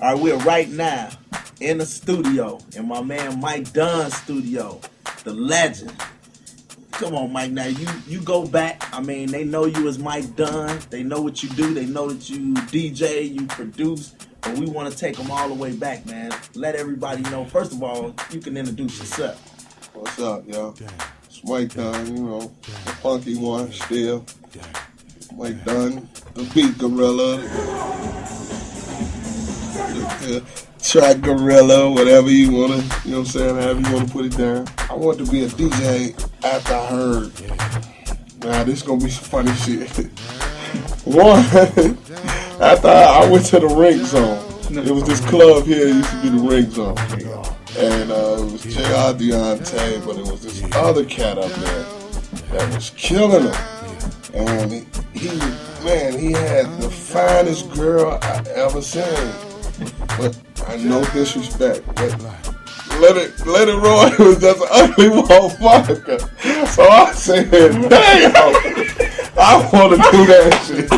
All right, we're right now in the studio, in my man Mike Dunn's studio, the legend. Come on, Mike. Now you go back. I mean, they know you as Mike Dunn. They know what you do. They know that you DJ, you produce. But we want to take them all the way back, man. Let everybody know. First of all, you can introduce yourself. What's up, yo? It's Mike Dunn, you know, the funky one still. Mike Dunn, the beat gorilla, the track gorilla, whatever you want to, you know what I'm saying, however you want to put it down. I wanted to be a DJ after I heard, nah, this is going to be some funny shit. One, after I went to the Rink Zone. It was this club here, it used to be the Rink Zone. And it was J.R. Deontay, but it was this other cat up there that was killing him. And he had the finest girl I ever seen. But no disrespect, but let it roll. It was just an ugly motherfucker. So I said, damn, I want to do that shit.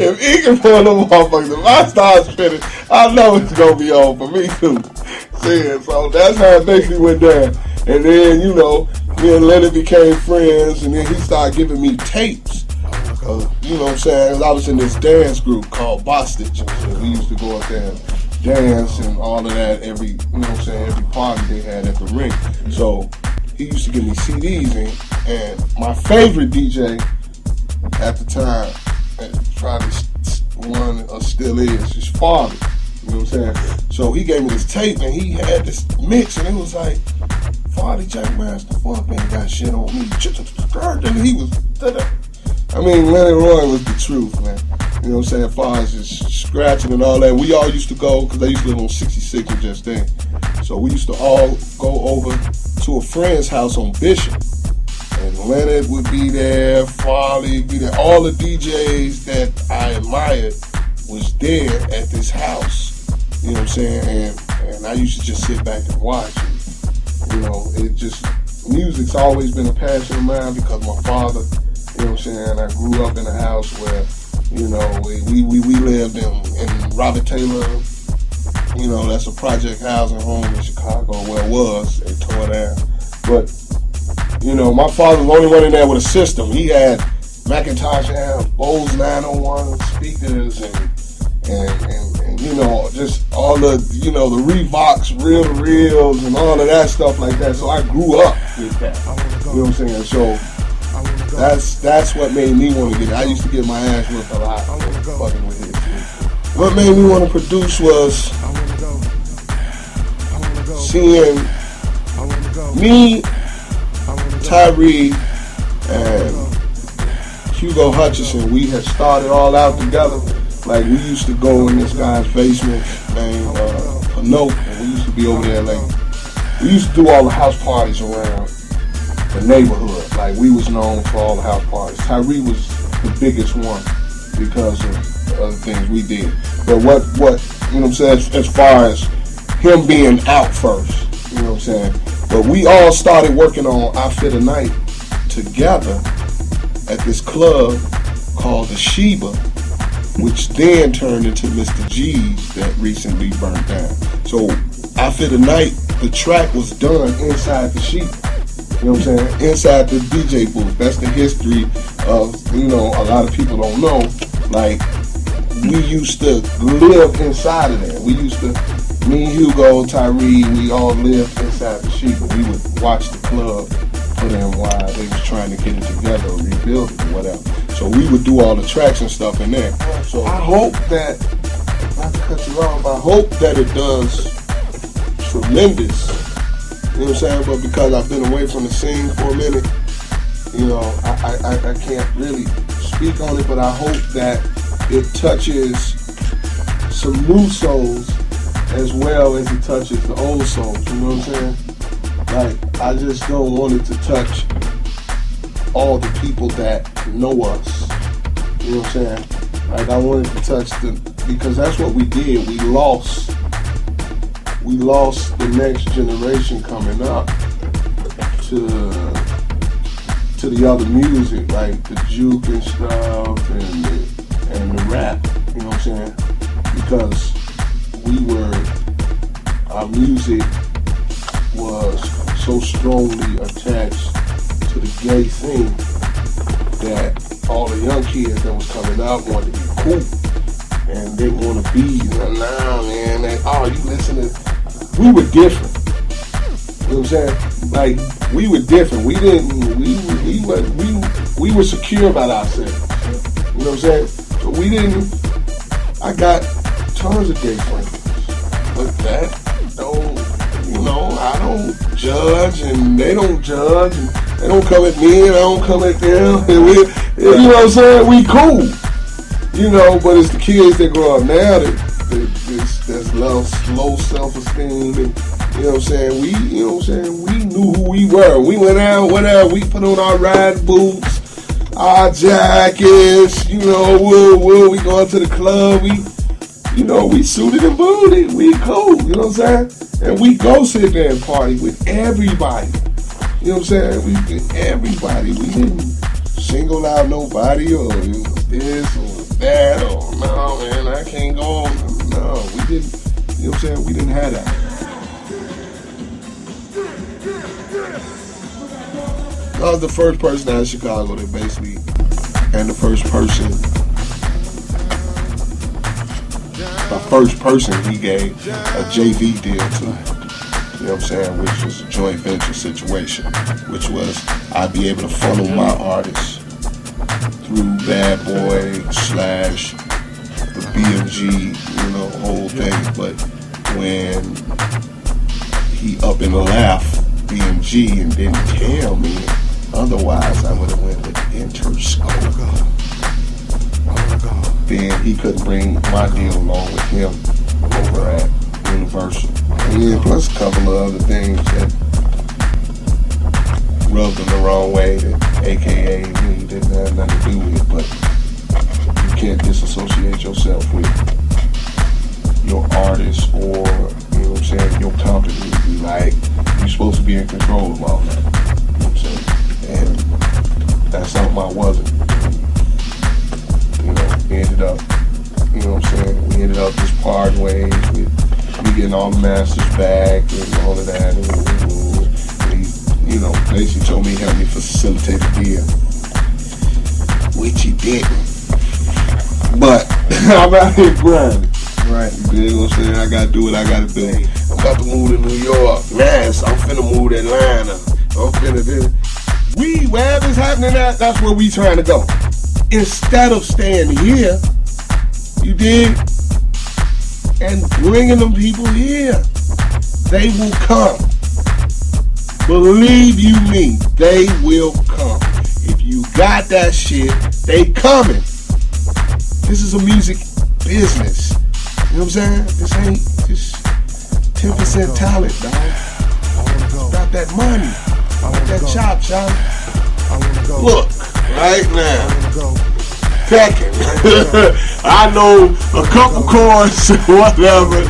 If he can pull them motherfuckers, if I start spinning, I know it's going to be on for me too. See, so that's how it basically went down. And then, you know, me and Leonard became friends, and then he started giving me tapes. You know what I'm saying? I was in this dance group called Bostitch. And we used to go up there and dance and all of that every, you know what I'm saying, every party they had at the Rink. So he used to give me CDs, and my favorite DJ at the time, and probably one or still is, his father. You know what I'm saying? So he gave me this tape, and he had this mix, and it was like, Farty Jack Master, fuck, man, got shit on me. And he was, I mean, Leonard Roy was the truth, man. You know what I'm saying? As far as just scratching and all that. We all used to go, because they used to live on 66 and just then. So we used to all go over to a friend's house on Bishop. And Leonard would be there, Farley would be there. All the DJs that I admired was there at this house. You know what I'm saying? And I used to just sit back and watch it. You know, it just, music's always been a passion of mine because my father, you know what I'm saying, I grew up in a house where, you know, we lived in Robert Taylor, you know, that's a project housing home in Chicago, where it was, they tore it down. But, you know, my father was the only one in there with a system. He had Macintosh amp, Bose 901 speakers, and you know, just all the, you know, the Revox reel-to-reels and all of that stuff like that. So I grew up with that. You know what I'm saying? So that's what made me want to get it. I used to get my ass whipped a lot fucking with it. What made me want to produce was seeing me, Tyree, and Hugo Hutchison. We had started all out together. Like, we used to go in this guy's basement named Pinot, and we used to be over there, like, we used to do all the house parties around the neighborhood. Like, we was known for all the house parties. Tyree was the biggest one because of the other things we did. But what you know what I'm saying, as far as him being out first, you know what I'm saying? But we all started working on I Fit a Night together at this club called the Sheba, which then turned into Mr. G's that recently burnt down. So I Fit a Night, the track was done inside the Sheba. You know what I'm saying? Inside the DJ booth. That's the history of, you know, a lot of people don't know. Like, we used to live inside of there. We used to, me, Hugo, Tyree, we all lived inside the Sheba. We would watch the club for them while they was trying to get it together or rebuild it or whatever. So we would do all the tracks and stuff in there. So I hope that, not to cut you off, I hope that it does tremendous. You know what I'm saying? But because I've been away from the scene for a minute, you know, I can't really speak on it, but I hope that it touches some new souls as well as it touches the old souls. You know what I'm saying? Like, I just don't want it to touch all the people that know us. You know what I'm saying? Like, I wanted to touch because that's what we did. We lost the next generation coming up to the other music, like the juke and stuff and the rap. You know what I'm saying? Because our music was so strongly attached to the gay scene that all the young kids that was coming out wanted to be cool and didn't want to be, nah, man, you listen to, we were different. You know what I'm saying? Like, we were different. We were secure about ourselves. You know what I'm saying? So I got tons of gay friends. But that don't, I don't judge and they don't judge and they don't come at me and I don't come at them. And you know what I'm saying? We cool. But it's the kids that grow up now that's low self-esteem and you know what I'm saying? We knew who we were. We went out, we put on our riding boots, our jackets, we go out to the club, we suited and booted, we cool, you know what I'm saying? And we go sit there and party with everybody. You know what I'm saying? Everybody. We didn't single out nobody or this or that or no man, I can't go. No, we didn't, you know what I'm saying? We didn't have that. I was the first person out of Chicago that basically, and the first person he gave a JV deal to, you know what I'm saying, which was a joint venture situation, which was I'd be able to funnel my artists through Bad Boy / the BMG, whole thing, but when he up and left BMG and didn't tell me, otherwise I would have went with Interscope. Then he couldn't bring my deal along with him over at Universal. And then plus a couple of other things that rubbed him the wrong way that AKA me didn't have nothing to do with, but you can't disassociate yourself with your artist or, you know what I'm saying, your company. Be like, you're supposed to be in control of all that. You know what I'm saying? And that's something I wasn't. We ended up, you know what I'm saying, we ended up just parting ways with me getting all the masters back and all of that. And he, basically told me he helped me facilitate the deal, which he didn't. But I'm out here grinding. Right. You know what I'm saying? I gotta do what I gotta do. I'm about to move to New York. Yes, I'm finna move to Atlanta. I'm finna do. Wherever's happening that's where we trying to go. Instead of staying here, you dig? And bringing them people here. They will come. Believe you me, they will come. If you got that shit, they coming. This is a music business. You know what I'm saying? This ain't just 10% talent, dog. It's about that money. About that chop, y'all. Look, right now, packing. I know a couple chords, whatever,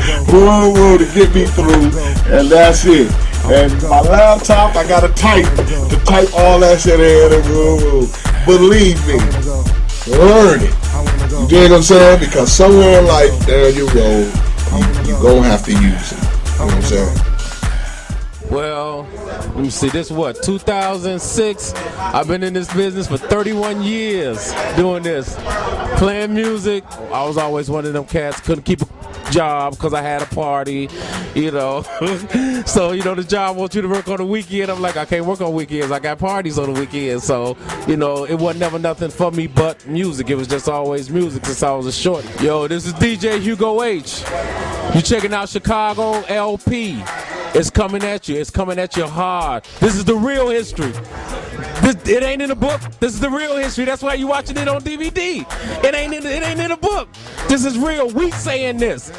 to get me through, and that's it. And my laptop, I gotta type all that shit in. Believe me, learn it. You dig what I'm saying? Because somewhere in life, down your road, you gonna have to use it. You know what I'm saying? Well, let me see, this is what, 2006? I've been in this business for 31 years doing this. Playing music, I was always one of them cats, couldn't keep a job because I had a party, So, the job wants you to work on the weekend. I'm like, I can't work on weekends. I got parties on the weekends. So, it wasn't never nothing for me but music. It was just always music since I was a shorty. Yo, this is DJ Hugo H. You checking out Chicago LP. It's coming at you. It's coming at you hard. This is the real history. It ain't in the book. This is the real history. That's why you watching it on DVD. It ain't in the book. This is real. We saying this.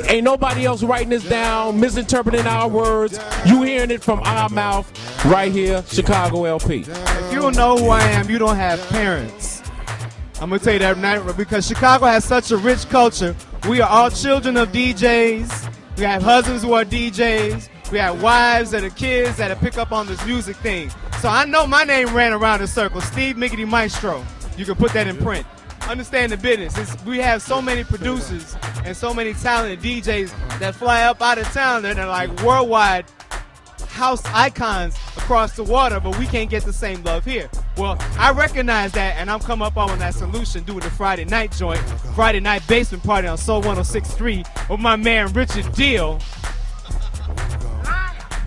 Ain't nobody else writing this down, misinterpreting our words. You hearing it from our mouth right here, Chicago LP. If you don't know who I am, you don't have parents. I'm going to tell you that now because Chicago has such a rich culture. We are all children of DJs. We have husbands who are DJs. We have wives that are kids that pick up on this music thing. So I know my name ran around in circles. Steve Miggity Maestro. You can put that in print. understand the business. We have so many producers and so many talented DJs that fly up out of town that are like worldwide house icons across the water, but we can't get the same love here. Well, I recognize that, and I'm coming up on that solution doing the Friday night joint, Friday night basement party on Soul 106.3 with my man Richard Deal.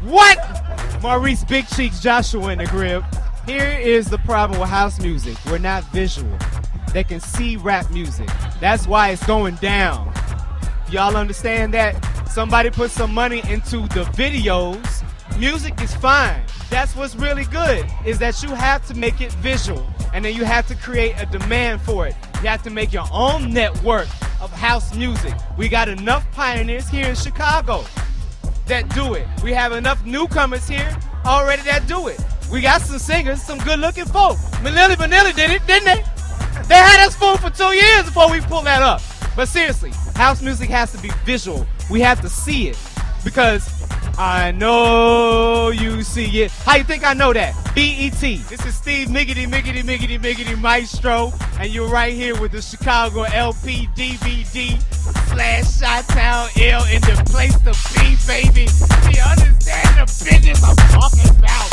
What? Maurice Big Cheeks Joshua in the crib. Here is the problem with house music. We're not visual. They can see rap music. That's why it's going down. Y'all understand that? Somebody put some money into the videos. Music is fine. That's what's really good, is that you have to make it visual, and then you have to create a demand for it. You have to make your own network of house music. We got enough pioneers here in Chicago that do it. We have enough newcomers here already that do it. We got some singers, some good-looking folk. Manila Vanilla did it, didn't they? They had us fooled for 2 years before we pulled that up. But seriously, house music has to be visual. We have to see it, because I know you see it. How you think I know that? BET. This is Steve Miggity Maestro, and you're right here with the Chicago LP DVD / Chi-Town L in the place to be, baby. Do you understand the business I'm talking about?